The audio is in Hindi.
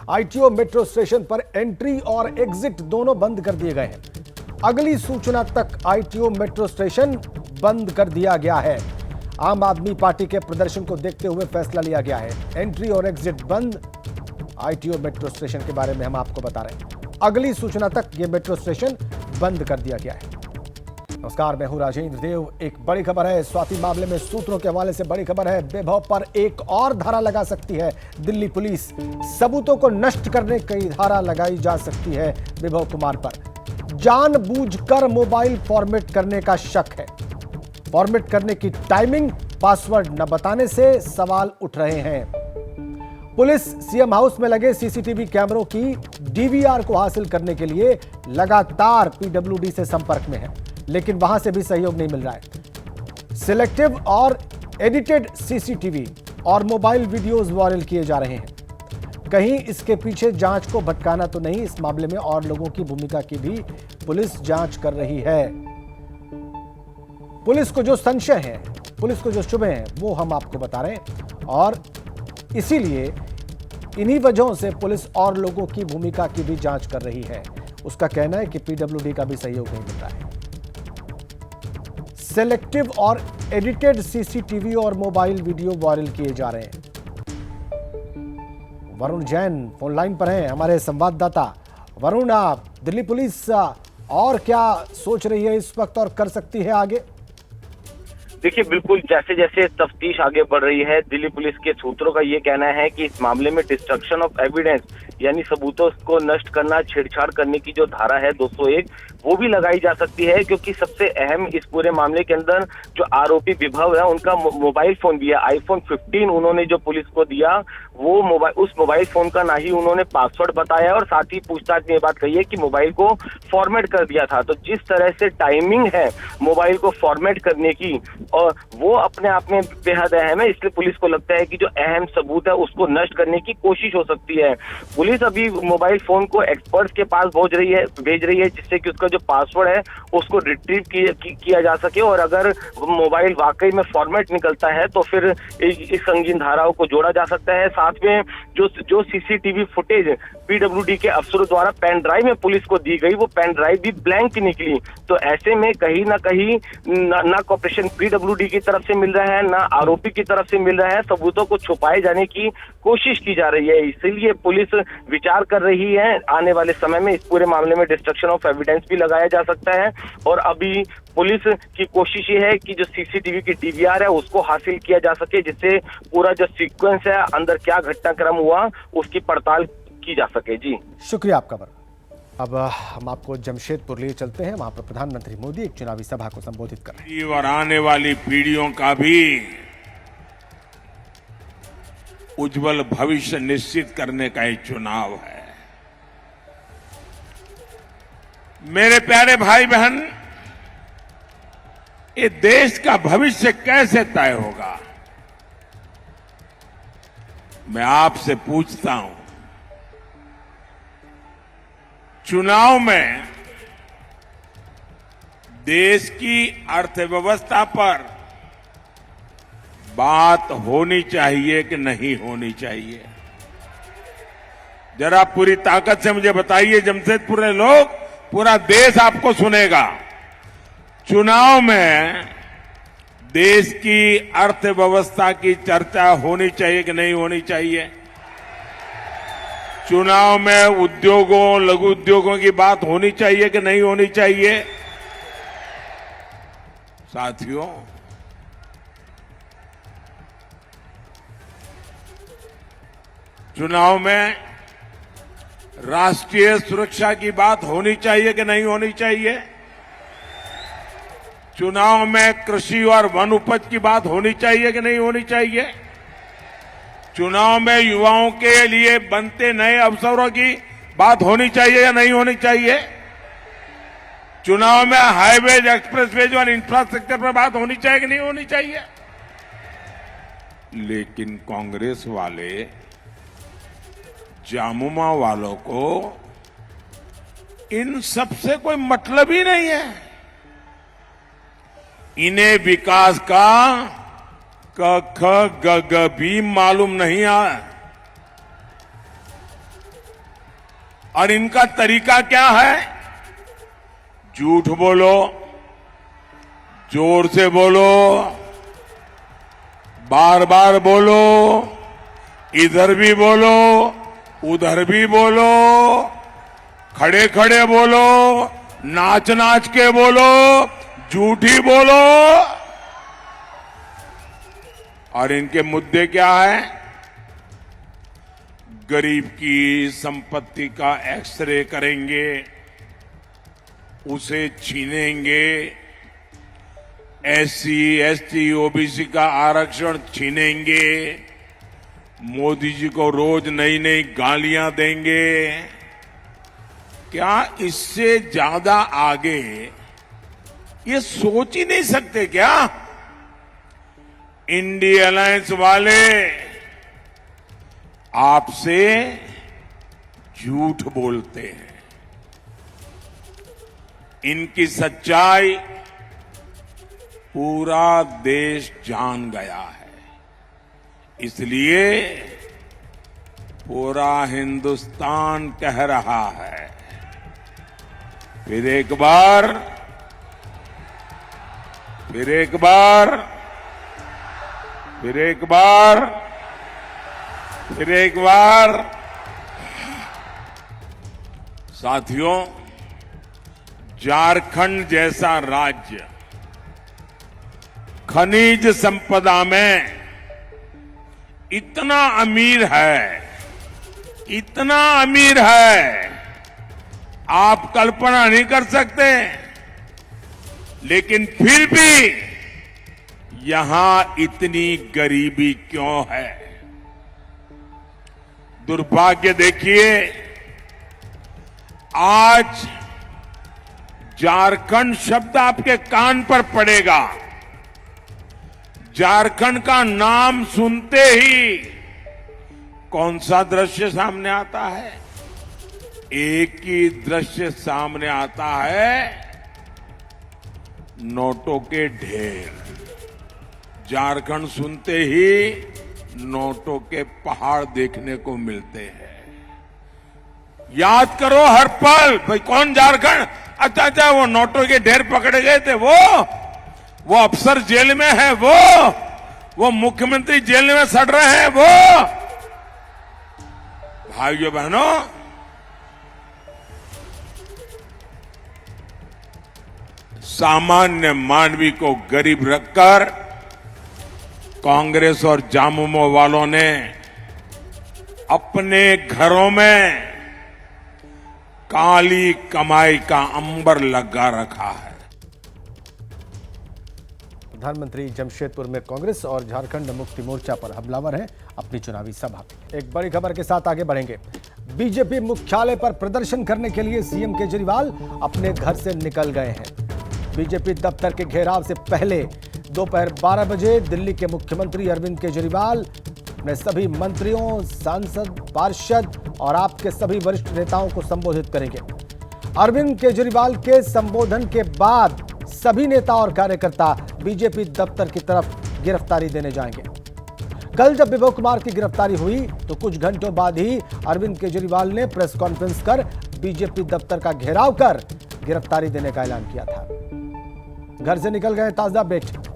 आईटीओ मेट्रो स्टेशन पर एंट्री और एग्जिट दोनों बंद कर दिए गए हैं। अगली सूचना तक आईटीओ मेट्रो स्टेशन बंद कर दिया गया है। आम आदमी पार्टी के प्रदर्शन को देखते हुए फैसला लिया गया है। एंट्री और एग्जिट बंद। आईटीओ मेट्रो स्टेशन के बारे में हम आपको बता रहे हैं। अगली सूचना तक यह मेट्रो स्टेशन बंद कर दिया गया है। नमस्कार, मैं हूं राजेंद्र देव। एक बड़ी खबर है। स्वाति मामले में सूत्रों के हवाले से बड़ी खबर है। विभव पर एक और धारा लगा सकती है दिल्ली पुलिस। सबूतों को नष्ट करने की धारा लगाई जा सकती है विभव कुमार पर। जानबूझकर मोबाइल फॉर्मेट करने का शक है। फॉर्मेट करने की टाइमिंग, पासवर्ड न बताने से सवाल उठ रहे हैं। पुलिस सीएम हाउस में लगे सीसीटीवी कैमरों की डीवीआर को हासिल करने के लिए लगातार पीडब्ल्यूडी से संपर्क में है, लेकिन वहां से भी सहयोग नहीं मिल रहा है। सिलेक्टिव और एडिटेड सीसीटीवी और मोबाइल वीडियोस वायरल किए जा रहे हैं। कहीं इसके पीछे जांच को भटकाना तो नहीं। इस मामले में और लोगों की भूमिका की भी पुलिस जांच कर रही है। पुलिस को जो संशय है, पुलिस को जो शुबे हैं, वो हम आपको बता रहे हैं। और इसीलिए इन्हीं वजहों से पुलिस और लोगों की भूमिका की भी जांच कर रही है। उसका कहना है कि पीडब्ल्यूडी का भी सहयोग नहीं मिल रहा है। सेलेक्टिव और एडिटेड सीसीटीवी और मोबाइल वीडियो वायरल किए जा रहे हैं। वरुण जैन फोन लाइन पर हैं, हमारे संवाददाता। वरुण, दिल्ली पुलिस और क्या सोच रही है इस वक्त और कर सकती है आगे? देखिए, बिल्कुल जैसे जैसे तफ्तीश आगे बढ़ रही है, दिल्ली पुलिस के सूत्रों का ये कहना है कि इस मामले में डिस्ट्रक्शन ऑफ एविडेंस यानी सबूतों को नष्ट करना, छेड़छाड़ करने की जो धारा है 201, वो भी लगाई जा सकती है। क्योंकि सबसे अहम इस पूरे मामले के अंदर जो आरोपी विभव है, उनका मोबाइल फोन भी है। आईफोन 15 उन्होंने जो पुलिस को दिया, वो उस मोबाइल फोन का ना ही उन्होंने पासवर्ड बताया और साथ ही पूछताछ में ये बात कही है कि मोबाइल को फॉर्मेट कर दिया था। तो जिस तरह से टाइमिंग है मोबाइल को फॉर्मेट करने की, और वो अपने आप में बेहद अहम है। इसलिए पुलिस को लगता है कि जो अहम सबूत है उसको नष्ट करने की कोशिश हो सकती है। पुलिस अभी मोबाइल फोन को एक्सपर्ट्स के पास भेज रही है जिससे कि उसका जो पासवर्ड है उसको रिट्रीव किया जा सके। और अगर मोबाइल वाकई में फॉर्मेट निकलता है तो फिर इस संगीन धाराओं को जोड़ा जा सकता है। साथ में जो सीसीटीवी फुटेज पीडब्ल्यूडी के अफसरों द्वारा पेन ड्राइव में पुलिस को दी गई, वो पेन ड्राइव भी ब्लैंक निकली। तो ऐसे में कहीं ना कहीं ना कॉर्पोरेशन पीडब्ल्यूडी की तरफ से मिल रहा है, ना आरोपी की तरफ से मिल रहा है। सबूतों को छुपाए जाने की कोशिश की जा रही है। इसीलिए पुलिस विचार कर रही है आने वाले समय में इस पूरे मामले में डिस्ट्रक्शन ऑफ एविडेंस भी लगाया जा सकता है। और अभी पुलिस की कोशिश ये है कि जो सीसीटीवी की डीवीआर है उसको हासिल किया जा सके, जिससे पूरा जो सीक्वेंस है, अंदर क्या घटनाक्रम हुआ, उसकी पड़ताल की जा सके। जी शुक्रिया आपका। अब हम आपको जमशेदपुर लिए चलते हैं। वहां पर प्रधानमंत्री मोदी एक चुनावी सभा को संबोधित कर रहे हैं। और आने वाली पीढ़ियों का भी उज्जवल भविष्य निश्चित करने का एक चुनाव है। मेरे प्यारे भाई बहन, ये देश का भविष्य कैसे तय होगा? मैं आपसे पूछता हूं। चुनाव में देश की अर्थव्यवस्था पर बात होनी चाहिए कि नहीं होनी चाहिए? जरा पूरी ताकत से मुझे बताइए। जमशेदपुर के लोग, पूरा देश आपको सुनेगा। चुनाव में देश की अर्थव्यवस्था की चर्चा होनी चाहिए कि नहीं होनी चाहिए? चुनाव में उद्योगों, लघु उद्योगों की बात होनी चाहिए कि नहीं होनी चाहिए? साथियों, चुनाव में राष्ट्रीय सुरक्षा की बात होनी चाहिए कि नहीं होनी चाहिए? चुनाव में कृषि और वन उपज की बात होनी चाहिए कि नहीं होनी चाहिए? चुनाव में युवाओं के लिए बनते नए अवसरों की बात होनी चाहिए या नहीं होनी चाहिए? चुनाव में हाईवेज, एक्सप्रेसवेज और इंफ्रास्ट्रक्चर पर बात होनी चाहिए कि नहीं होनी चाहिए? लेकिन कांग्रेस वाले, जामुमा वालों को इन सबसे कोई मतलब ही नहीं है। इन्हें विकास का क ख ग घ भी मालूम नहीं है। और इनका तरीका क्या है? झूठ बोलो, जोर से बोलो, बार बार बोलो, इधर भी बोलो, उधर भी बोलो, खड़े खड़े बोलो, नाच नाच के बोलो, झूठी बोलो। और इनके मुद्दे क्या है? गरीब की संपत्ति का एक्सरे करेंगे, उसे छीनेंगे, एससी, एसटी, ओबीसी का आरक्षण छीनेंगे, मोदी जी को रोज नई नई गालियां देंगे। क्या इससे ज्यादा आगे ये सोच ही नहीं सकते क्या? इंडिया अलायंस वाले आपसे झूठ बोलते हैं। इनकी सच्चाई पूरा देश जान गया है, इसलिए पूरा हिंदुस्तान कह रहा है, फिर एक बार, फिर एक बार, फिर एक बार, फिर एक बार। साथियों, झारखंड जैसा राज्य खनिज संपदा में इतना अमीर है, इतना अमीर है, आप कल्पना नहीं कर सकते। लेकिन फिर भी यहां इतनी गरीबी क्यों है? दुर्भाग्य देखिए, आज झारखंड शब्द आपके कान पर पड़ेगा, झारखंड का नाम सुनते ही कौन सा दृश्य सामने आता है? एक ही दृश्य सामने आता है, नोटों के ढेर। झारखंड सुनते ही नोटों के पहाड़ देखने को मिलते हैं। याद करो हर पल, भाई कौन झारखंड? अच्छा, वो नोटों के ढेर पकड़े गए थे, वो अफसर जेल में है, वो मुख्यमंत्री जेल में सड़ रहे हैं, वो। भाइयों बहनों, सामान्य मानवी को गरीब रखकर कांग्रेस और जामुमो वालों ने अपने घरों में काली कमाई का अंबर लगा रखा है। प्रधानमंत्री जमशेदपुर में कांग्रेस और झारखंड मुक्ति मोर्चा पर हमलावर हैं अपनी चुनावी सभा में। एक बड़ी खबर के साथ आगे बढ़ेंगे। बीजेपी मुख्यालय पर प्रदर्शन करने के लिए सीएम केजरीवाल अपने घर से निकल गए हैं। बीजेपी दफ्तर के घेराव से पहले दोपहर 12 बजे दिल्ली के मुख्यमंत्री अरविंद केजरीवाल अपने सभी मंत्रियों, सांसद, पार्षद और आपके सभी वरिष्ठ नेताओं को संबोधित करेंगे। अरविंद केजरीवाल के संबोधन के बाद सभी नेता और कार्यकर्ता बीजेपी दफ्तर की तरफ गिरफ्तारी देने जाएंगे। कल जब विभव कुमार की गिरफ्तारी हुई तो कुछ घंटों बाद ही अरविंद केजरीवाल ने प्रेस कॉन्फ्रेंस कर बीजेपी दफ्तर का घेराव कर गिरफ्तारी देने का ऐलान किया था। घर से निकल गए ताजा अपडेट।